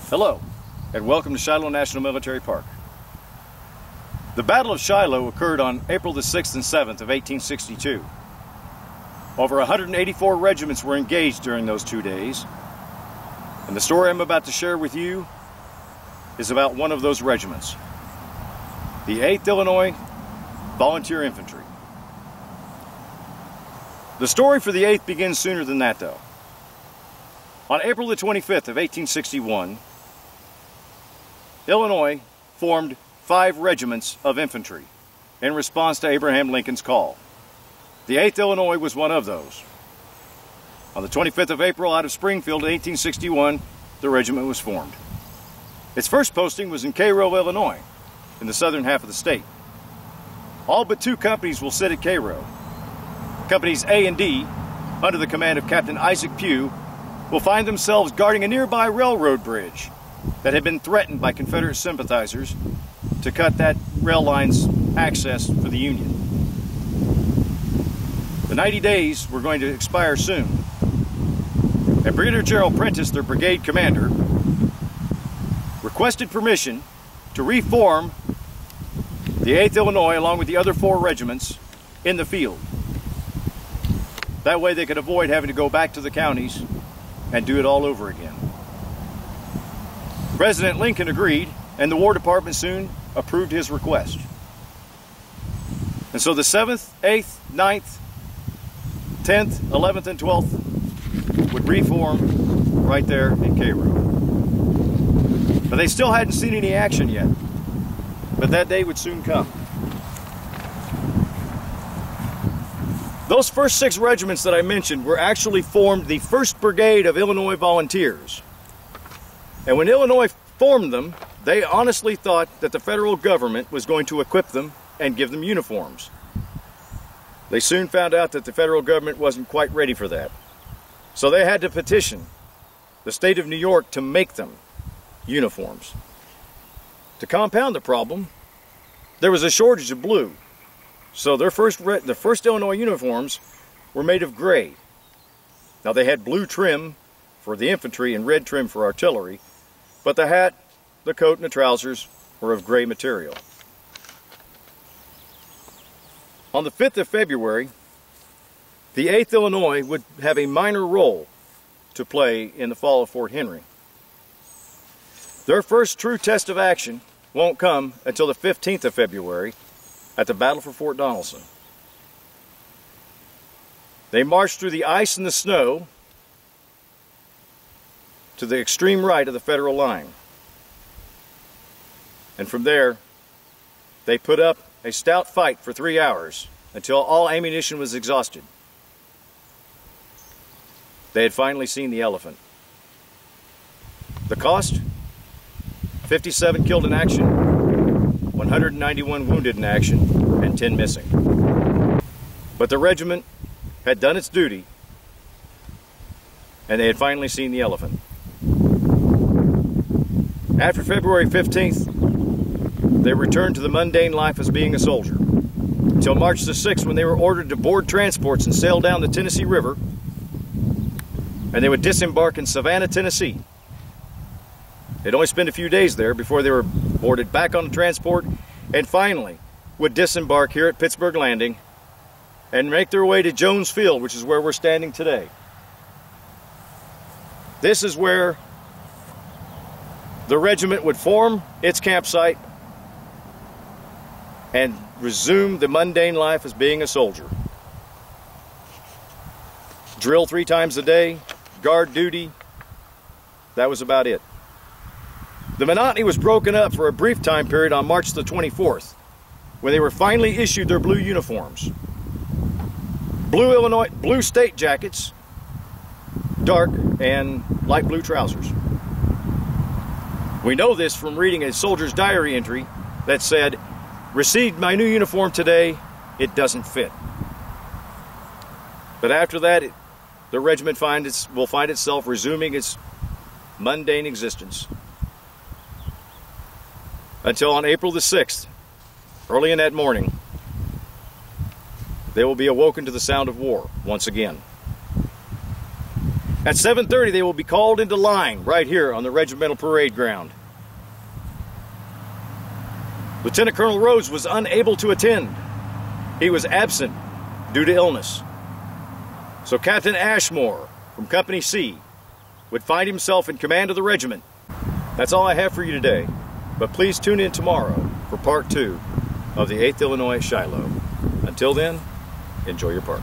Hello, and welcome to Shiloh National Military Park. The Battle of Shiloh occurred on April the 6th and 7th of 1862. Over 184 regiments were engaged during those 2 days, and the story I'm about to share with you is about one of those regiments, the 8th Illinois Volunteer Infantry. The story for the 8th begins sooner than that, though. On April the 25th of 1861, Illinois formed 5 regiments of infantry in response to Abraham Lincoln's call. The 8th Illinois was one of those. On the 25th of April, out of Springfield in 1861, the regiment was formed. Its first posting was in Cairo, Illinois, in the southern half of the state. All but 2 companies will sit at Cairo. Companies A and D, under the command of Captain Isaac Pugh, will find themselves guarding a nearby railroad bridge that had been threatened by Confederate sympathizers to cut that rail line's access for the Union. The 90 days were going to expire soon, and Brigadier General Prentice, their brigade commander, requested permission to reform the 8th Illinois along with the other 4 regiments in the field. That way they could avoid having to go back to the counties and do it all over again. President Lincoln agreed, and the War Department soon approved his request. And so the 7th, 8th, 9th, 10th, 11th, and 12th would reform right there in Cairo. But they still hadn't seen any action yet. But that day would soon come. Those first 6 regiments that I mentioned were actually formed the 1st Brigade of Illinois Volunteers. And when Illinois formed them, they honestly thought that the federal government was going to equip them and give them uniforms. They soon found out that the federal government wasn't quite ready for that. So they had to petition the state of New York to make them uniforms. To compound the problem, there was a shortage of blue. So the first Illinois uniforms were made of gray. Now they had blue trim for the infantry and red trim for artillery, but the hat, the coat, and the trousers were of gray material. On the 5th of February, the 8th Illinois would have a minor role to play in the fall of Fort Henry. Their first true test of action won't come until the 15th of February at the Battle for Fort Donelson. They marched through the ice and the snow to the extreme right of the federal line. And from there, they put up a stout fight for 3 hours until all ammunition was exhausted. They had finally seen the elephant. The cost? 57 killed in action, 191 wounded in action, and 10 missing. But the regiment had done its duty, and they had finally seen the elephant. After February 15th, they returned to the mundane life as being a soldier, until March the 6th, when they were ordered to board transports and sail down the Tennessee River, and they would disembark in Savannah, Tennessee. They'd only spend a few days there before they were boarded back on the transport, and finally would disembark here at Pittsburgh Landing and make their way to Jones Field, which is where we're standing today. This is where the regiment would form its campsite and resume the mundane life as being a soldier. Drill 3 times a day, guard duty, that was about it. The monotony was broken up for a brief time period on March the 24th, when they were finally issued their blue uniforms. Blue state jackets, dark and light blue trousers. We know this from reading a soldier's diary entry that said, "Received my new uniform today, it doesn't fit." But after that, the regiment will find itself resuming its mundane existence. Until on April the 6th, early in that morning, they will be awoken to the sound of war once again. At 7:30, they will be called into line right here on the regimental parade ground. Lieutenant Colonel Rhodes was unable to attend. He was absent due to illness. So Captain Ashmore from Company C would find himself in command of the regiment. That's all I have for you today, but please tune in tomorrow for part 2 of the 8th Illinois at Shiloh. Until then, enjoy your park.